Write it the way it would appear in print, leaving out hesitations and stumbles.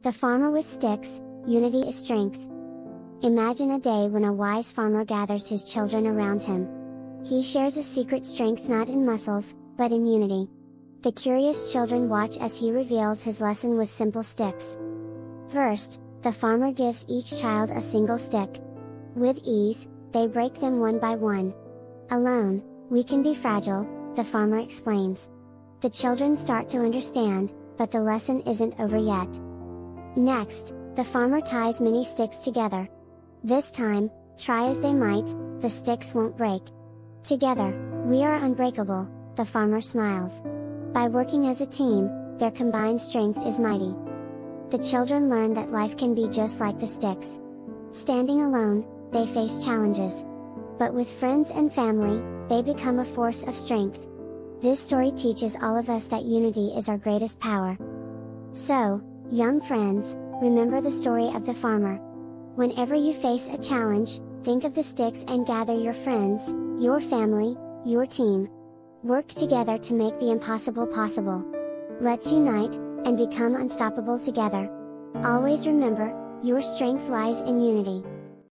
The farmer with sticks, unity is strength. Imagine a day when a wise farmer gathers his children around him. He shares a secret strength not in muscles, but in unity. The curious children watch as he reveals his lesson with simple sticks. First, the farmer gives each child a single stick. With ease, they break them one by one. Alone, we can be fragile, the farmer explains. The children start to understand, but the lesson isn't over yet. Next, the farmer ties many sticks together. This time, try as they might, the sticks won't break. Together, we are unbreakable, the farmer smiles. By working as a team, their combined strength is mighty. The children learn that life can be just like the sticks. Standing alone, they face challenges. But with friends and family, they become a force of strength. This story teaches all of us that unity is our greatest power. So, young friends, remember the story of the farmer. Whenever you face a challenge, think of the sticks and gather your friends, your family, your team. Work together to make the impossible possible. Let's unite, and become unstoppable together. Always remember, your strength lies in unity.